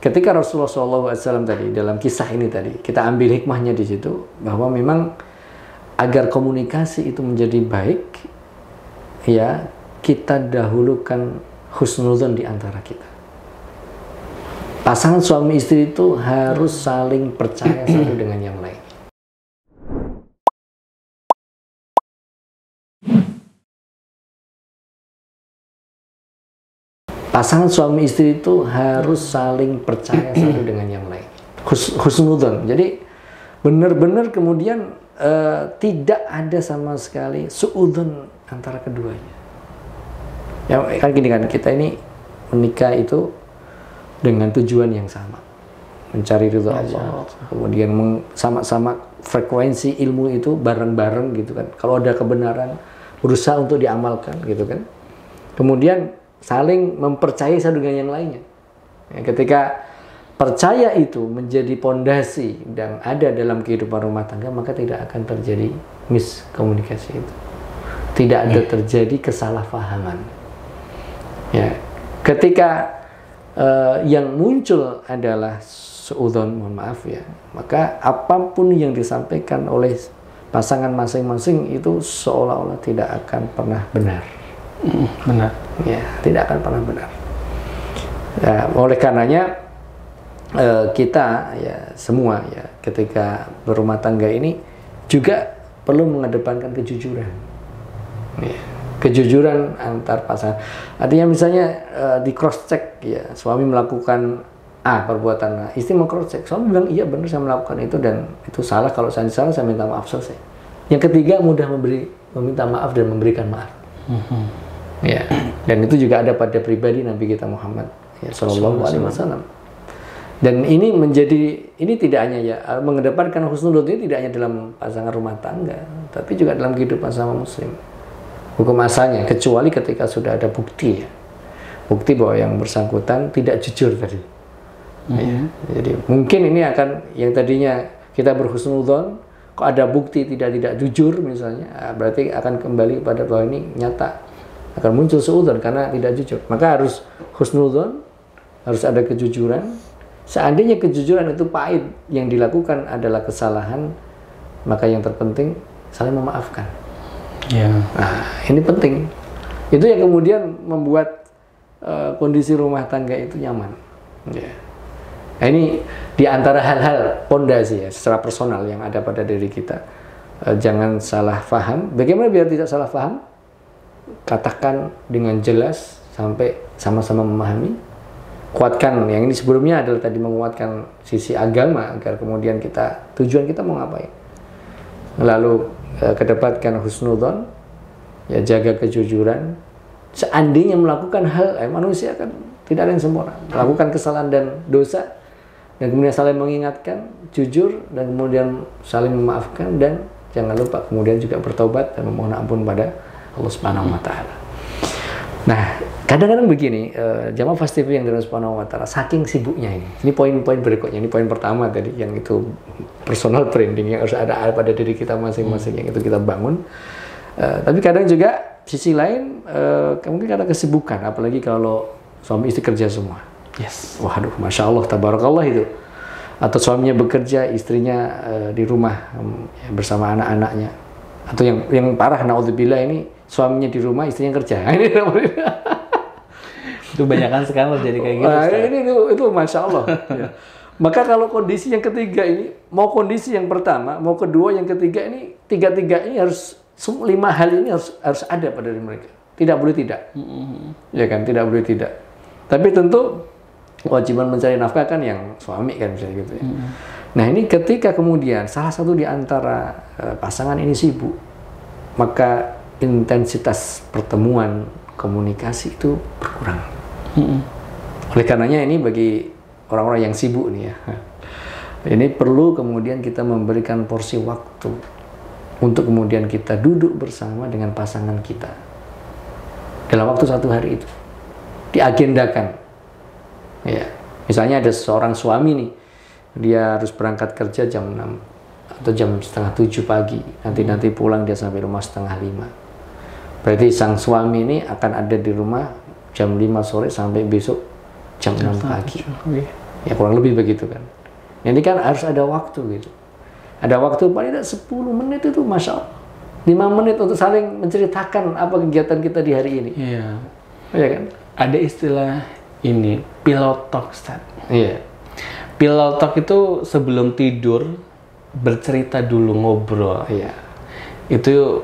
ketika Rasulullah SAW tadi dalam kisah ini tadi kita ambil hikmahnya di situ bahwa memang agar komunikasi itu menjadi baik, ya kita dahulukan husnudzon di antara kita. Pasangan suami istri itu harus saling percaya satu dengan yang lain. Pasangan suami istri itu harus saling percaya satu dengan yang lain. Husnudzon. Jadi benar-benar kemudian tidak ada sama sekali suudzon antara keduanya. Ya kan gini kan, kita ini menikah itu dengan tujuan yang sama, mencari ridho Allah. Kemudian sama-sama frekuensi ilmu itu bareng-bareng gitu kan. Kalau ada kebenaran berusaha untuk diamalkan gitu kan. Kemudian saling mempercayai satu dengan yang lainnya. Ya, ketika percaya itu menjadi pondasi dan ada dalam kehidupan rumah tangga, maka tidak akan terjadi miskomunikasi itu. Tidak ada terjadi kesalahpahaman. Ya, ketika yang muncul adalah suudzon, mohon maaf ya, maka apapun yang disampaikan oleh pasangan masing-masing itu seolah-olah tidak akan pernah benar. Benar. Ya, tidak akan pernah benar. Ya, oleh karenanya kita ya semua ya ketika berumah tangga ini juga perlu mengedepankan kejujuran. Ya, kejujuran antar pasangan. Artinya misalnya di cross check ya, suami melakukan A perbuatan A, istri mau cross check, suami bilang iya benar saya melakukan itu dan itu salah, kalau saya salah saya minta maaf, selesai. Yang ketiga mudah meminta maaf dan memberikan maaf. Ya, dan itu juga ada pada pribadi Nabi kita Muhammad ya, Sallallahu Alaihi Wasallam. Dan ini tidak hanya ya mengedepankan husnudzon ini tidak hanya dalam pasangan rumah tangga, tapi juga dalam kehidupan sama muslim. Hukum asalnya, kecuali ketika sudah ada bukti ya, bukti bahwa yang bersangkutan tidak jujur tadi. Ya, jadi mungkin ini akan yang tadinya kita berhusnudzon, kok ada bukti tidak jujur misalnya, berarti akan kembali pada bahwa ini nyata. Akan muncul suudzon karena tidak jujur. Maka harus husnudzon, harus ada kejujuran. Seandainya kejujuran itu pahit, yang dilakukan adalah kesalahan, maka yang terpenting saling memaafkan. Ya. Nah, ini penting. Itu yang kemudian membuat kondisi rumah tangga itu nyaman. Ya. Nah, ini di antara hal-hal pondasi ya, secara personal yang ada pada diri kita. Jangan salah paham. Bagaimana biar tidak salah paham? Katakan dengan jelas sampai sama-sama memahami. Kuatkan, yang ini sebelumnya adalah tadi menguatkan sisi agama agar kemudian tujuan kita mau ngapain. Lalu kedepankan husnudzon, ya jaga kejujuran. Seandainya melakukan hal, manusia kan tidak ada yang sempurna, melakukan kesalahan dan dosa, dan kemudian saling mengingatkan, jujur, dan kemudian saling memaafkan, dan jangan lupa kemudian juga bertobat dan memohon ampun pada Allah Subhanahu wa Ta'ala. Nah, kadang-kadang begini, jamaah Fast TV yang dirahmati Subhanahu wa Ta'ala, saking sibuknya ini poin-poin berikutnya, ini poin pertama tadi, yang itu personal branding yang harus ada pada diri kita masing-masing, yang itu kita bangun. Tapi kadang juga sisi lain, mungkin ada kesibukan, apalagi kalau suami istri kerja semua. Yes. Waduh, Masya Allah, tabarakallah itu. Atau suaminya bekerja, istrinya di rumah bersama anak-anaknya. Atau yang parah, naudzubillah, ini suaminya di rumah, istrinya kerja. Ini itu banyakan sekarang terjadi kayak gitu. Nah, itu Masya Allah. Ya. Maka kalau kondisi yang ketiga ini, mau kondisi yang pertama, mau kedua, yang ketiga ini, tiga-tiga ini harus, 5 hal ini harus ada pada diri mereka. Tidak boleh tidak. Ya kan, tidak boleh tidak. Tapi tentu kewajiban mencari nafkah kan yang suami kan, misalnya gitu ya. Nah, ini ketika kemudian salah satu di antara pasangan ini sibuk, maka intensitas pertemuan komunikasi itu berkurang. Oleh karenanya ini bagi orang-orang yang sibuk nih ya, ini perlu kemudian kita memberikan porsi waktu untuk kemudian kita duduk bersama dengan pasangan kita dalam waktu 1 hari itu, diagendakan. Ya, misalnya ada seorang suami nih, dia harus berangkat kerja jam 6 atau jam setengah 7 pagi, nanti pulang dia sampai rumah setengah 5. Berarti sang suami ini akan ada di rumah jam 5 sore sampai besok jam 6 pagi. Ya kurang lebih begitu kan. Ini kan harus ada waktu gitu. Ada waktu paling tidak 10 menit itu Masya Allah. 5 menit untuk saling menceritakan apa kegiatan kita di hari ini. Iya. Iya kan? Ada istilah ini, pillow talk, Ustaz. Iya. Pillow talk itu sebelum tidur bercerita dulu, ngobrol. Iya. Itu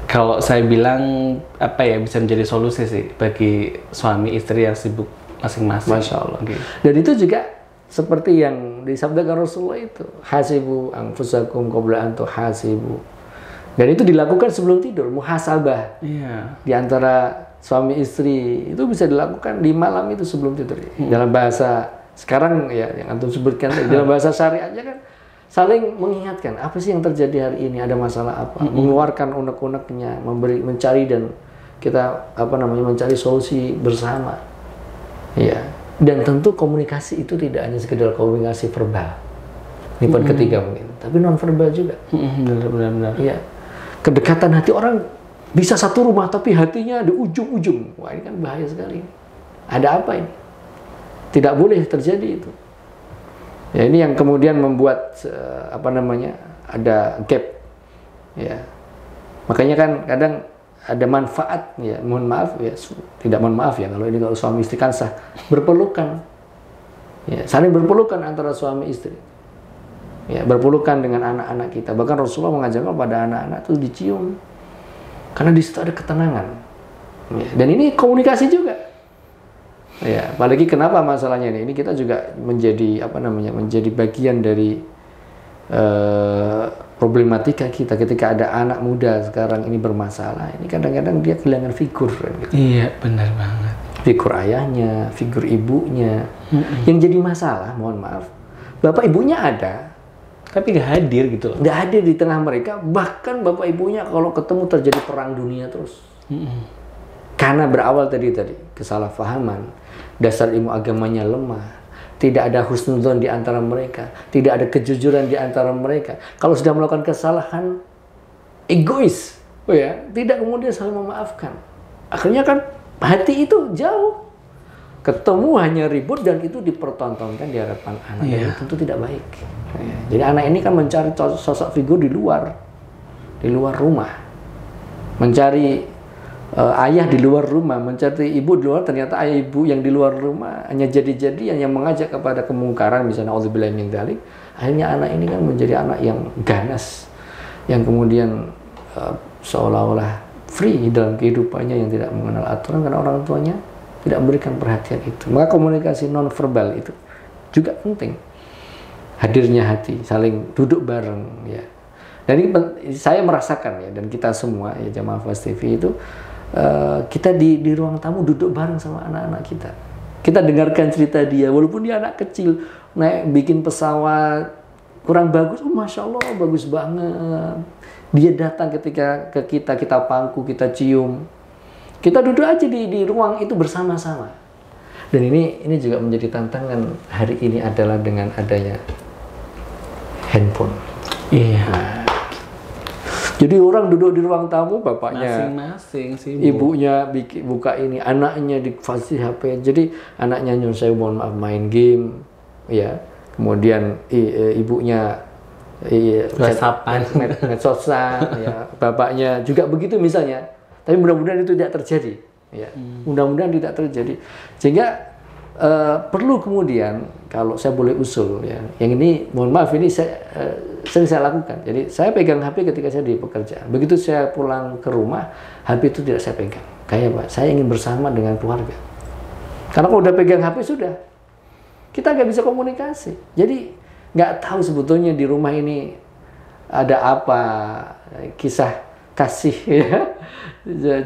kalau saya bilang apa ya, bisa menjadi solusi sih bagi suami istri yang sibuk masing-masing. Masya Allah. Oke. Dan itu juga seperti yang disabdakan Rasulullah itu, hasibu anfusakum qabla an tuhasibu. Dan itu dilakukan sebelum tidur, muhasabah. Iya. Di antara suami istri itu bisa dilakukan di malam itu sebelum tidur. Dalam bahasa sekarang ya yang antum sebutkan dalam bahasa syariatnya kan saling mengingatkan apa sih yang terjadi hari ini, ada masalah apa, mengeluarkan unek-uneknya, mencari dan kita mencari solusi bersama. Iya. Dan tentu komunikasi itu tidak hanya sekedar komunikasi verbal. Ini poin ketiga mungkin, tapi non verbal juga. Benar-benar. Iya. Kedekatan hati orang bisa satu rumah tapi hatinya di ujung-ujung. Wah, ini kan bahaya sekali. Ada apa ini? Tidak boleh terjadi itu. Ya, ini yang kemudian membuat ada gap. Ya. Makanya kan kadang ada manfaat ya, mohon maaf ya, tidak mohon maaf ya kalau suami istri kan sah berpelukan. Ya, saling berpelukan antara suami istri. Ya, berpelukan dengan anak-anak kita. Bahkan Rasulullah mengajarkan pada anak-anak itu dicium. Karena di situ ada ketenangan. Ya, dan ini komunikasi juga. Ya, apalagi kenapa masalahnya ini? Ini kita juga menjadi menjadi bagian dari problematika kita ketika ada anak muda sekarang ini bermasalah. Ini kadang-kadang dia kehilangan figur. Gitu. Iya, benar banget. Figur ayahnya, figur ibunya. Yang jadi masalah, mohon maaf, bapak ibunya ada, tapi nggak hadir gitu loh. Nggak hadir di tengah mereka. Bahkan bapak ibunya kalau ketemu terjadi perang dunia terus. Karena berawal tadi kesalahpahaman, dasar ilmu agamanya lemah. Tidak ada husnudzon di antara mereka, tidak ada kejujuran di antara mereka. Kalau sudah melakukan kesalahan, egois, tidak kemudian saling memaafkan. Akhirnya kan hati itu jauh, ketemu hanya ribut dan itu dipertontonkan di hadapan anak. Dan itu tentu tidak baik. Jadi anak ini kan mencari sosok figur di luar rumah, mencari ayah di luar rumah, mencari ibu di luar, ternyata ayah ibu yang di luar rumah hanya jadi-jadian yang mengajak kepada kemungkaran, misalnya auzubillahi min dzalik. Akhirnya anak ini kan menjadi anak yang ganas, yang kemudian seolah-olah free dalam kehidupannya, yang tidak mengenal aturan karena orang tuanya tidak memberikan perhatian itu. Maka komunikasi non verbal itu juga penting. Hadirnya hati, saling duduk bareng ya. Dan ini saya merasakan ya, dan kita semua ya jamaah Fast TV itu kita di ruang tamu duduk bareng sama anak-anak kita. Kita dengarkan cerita dia, walaupun dia anak kecil, bikin pesawat kurang bagus, Masya Allah bagus banget. Dia datang ketika ke kita pangku, kita cium. Kita duduk aja di ruang itu bersama-sama. Dan ini juga menjadi tantangan hari ini adalah dengan adanya handphone. Iya. Jadi orang duduk di ruang tamu, bapaknya masing-masing sih, ibunya buka ini, anaknya dikasih HP. Jadi anaknya nyuruh saya mohon maaf main game, ya. Kemudian ibunya medsosan, ya. Bapaknya juga begitu misalnya. Tapi mudah-mudahan itu tidak terjadi, ya. Mudah-mudahan tidak terjadi. Sehingga perlu kemudian kalau saya boleh usul, ya. Yang ini mohon maaf ini sering saya lakukan. Jadi saya pegang HP ketika saya di pekerjaan. Begitu saya pulang ke rumah, HP itu tidak saya pegang. Kayak Pak, saya ingin bersama dengan keluarga. Karena kalau udah pegang HP sudah, kita nggak bisa komunikasi. Jadi nggak tahu sebetulnya di rumah ini ada apa, kisah kasih, ya,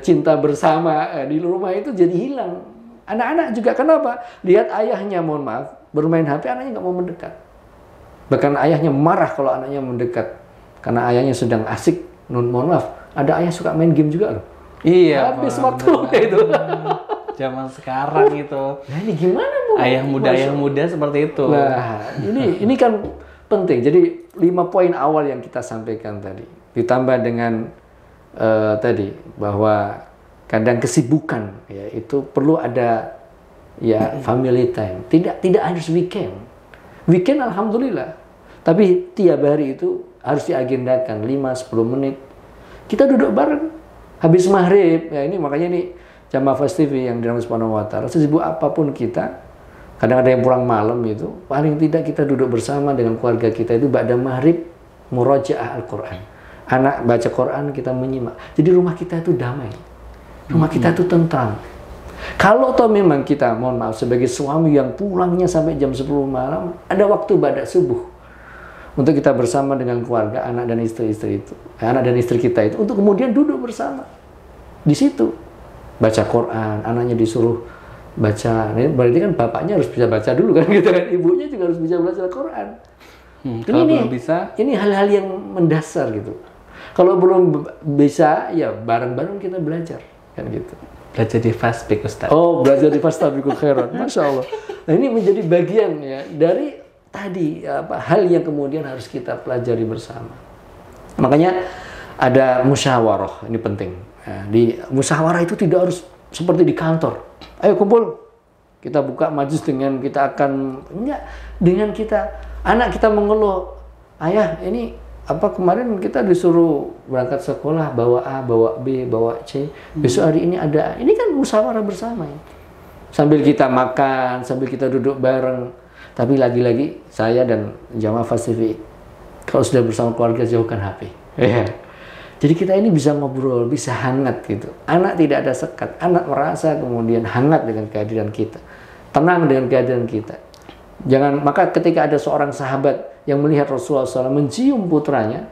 cinta bersama di rumah itu jadi hilang. Anak-anak juga kenapa? Lihat ayahnya, mohon maaf, bermain HP, anaknya nggak mau mendekat. Bahkan ayahnya marah kalau anaknya mendekat. Karena ayahnya sedang asik. Mohon maaf, ada ayah suka main game juga loh. Iya. Habis waktunya itu. Zaman sekarang itu. Nah ini gimana Bu? Ayah muda seperti itu. Nah ini kan penting. Jadi 5 poin awal yang kita sampaikan tadi. Ditambah dengan tadi bahwa kadang kesibukan, ya, itu perlu ada ya family time. Tidak harus weekend. Weekend alhamdulillah. Tapi tiap hari itu harus diagendakan 5-10 menit. Kita duduk bareng. Habis maghrib, ya ini makanya nih Jamaah Fast TV yang dirahmati Subhanahu wa taala, sesibuk apapun kita, kadang ada yang pulang malam itu, paling tidak kita duduk bersama dengan keluarga kita itu ba'da maghrib murajaah Al-Qur'an. Anak baca Quran, kita menyimak. Jadi rumah kita itu damai. Rumah kita itu tentram. Kalau toh memang kita, mohon maaf, sebagai suami yang pulangnya sampai jam 10 malam, ada waktu ba'da subuh untuk kita bersama dengan keluarga, anak dan istri-istri itu, anak dan istri kita itu, untuk kemudian duduk bersama di situ, baca Quran, anaknya disuruh baca. Ini berarti kan bapaknya harus bisa baca dulu kan, gitu kan, ibunya juga harus bisa baca Quran. Kalau belum bisa, ini hal-hal yang mendasar gitu. Kalau belum bisa, ya bareng-bareng kita belajar, kan gitu. Belajar di Fasbik, Ustaz. Oh, belajar di Fastabiqul Khairat, Masya Allah. Nah, ini menjadi bagian ya dari tadi hal yang kemudian harus kita pelajari bersama. Makanya ada musyawarah, ini penting. Nah, di musyawarah itu tidak harus seperti di kantor. Ayo kumpul, kita buka majelis dengan kita akan dengan kita anak kita mengeluh, ayah ini kemarin kita disuruh berangkat sekolah bawa A, bawa B, bawa C. Besok hari ini ada. Ini kan musyawarah bersama ya. Sambil kita makan, sambil kita duduk bareng. Tapi lagi-lagi saya dan Jamaah Fast TV, kalau sudah bersama keluarga jauhkan HP. Ya. Jadi kita ini bisa ngobrol, bisa hangat gitu. Anak tidak ada sekat. Anak merasa kemudian hangat dengan kehadiran kita. Tenang dengan kehadiran kita. Maka ketika ada seorang sahabat yang melihat Rasulullah SAW mencium putranya,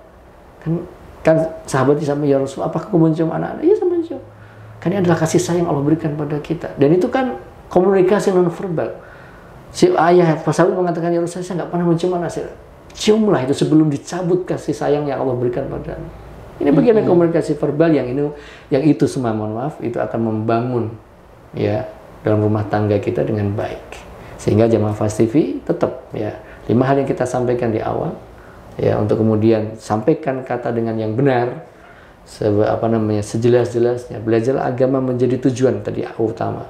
kan sahabat sama, ya Rasul, apakah kamu mencium anak-anak? Iya, saya mencium. Kan ini adalah kasih sayang Allah berikan pada kita. Dan itu kan komunikasi non-verbal. Si ayah, sahabat mengatakan, ya Rasul, saya nggak pernah mencium anak saya. Ciumlah itu sebelum dicabut kasih sayang yang Allah berikan pada anak. Ini bagian dari komunikasi verbal yang itu semua, mohon maaf, itu akan membangun ya dalam rumah tangga kita dengan baik. Sehingga Jamaah Fast TV tetap ya 5 hal yang kita sampaikan di awal ya, untuk kemudian sampaikan kata dengan yang benar, sejelas-jelasnya. Belajar agama menjadi tujuan tadi utama.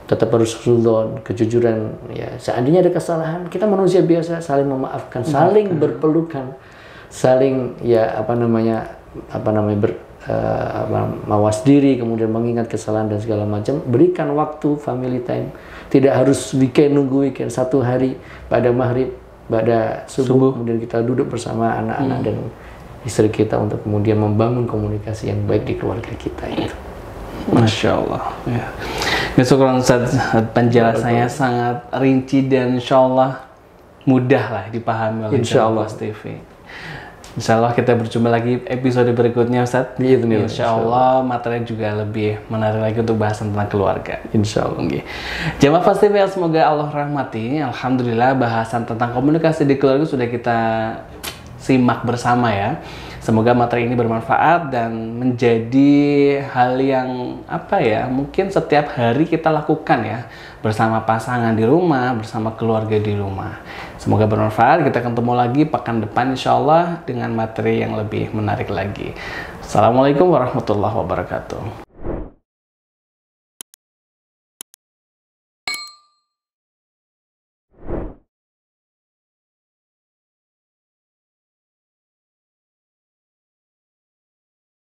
Tetap harus husnuzon, kejujuran ya. Seandainya ada kesalahan, kita manusia biasa, saling memaafkan, saling berpelukan, saling ya mawas diri, kemudian mengingat kesalahan dan segala macam. Berikan waktu family time. Tidak harus weekend, nunggu weekend. Satu hari pada maghrib, pada subuh, kemudian kita duduk bersama anak-anak dan istri kita untuk kemudian membangun komunikasi yang baik di keluarga kita itu. Masya Allah. Ya. Syukur Ustaz, penjelasannya sangat rinci dan insya Allah mudah lah dipahami oleh Jamaah Fast TV. Insya Allah kita berjumpa lagi episode berikutnya, Ustaz. Insya Allah materi juga lebih menarik lagi untuk bahasan tentang keluarga. Insya Allah. Okay. Jamaah Fast TV, semoga Allah rahmati. Alhamdulillah bahasan tentang komunikasi di keluarga sudah kita simak bersama ya. Semoga materi ini bermanfaat dan menjadi hal yang mungkin setiap hari kita lakukan ya, bersama pasangan di rumah, bersama keluarga di rumah. Semoga bermanfaat. Kita ketemu lagi pekan depan insya Allah dengan materi yang lebih menarik lagi. Assalamualaikum warahmatullahi wabarakatuh.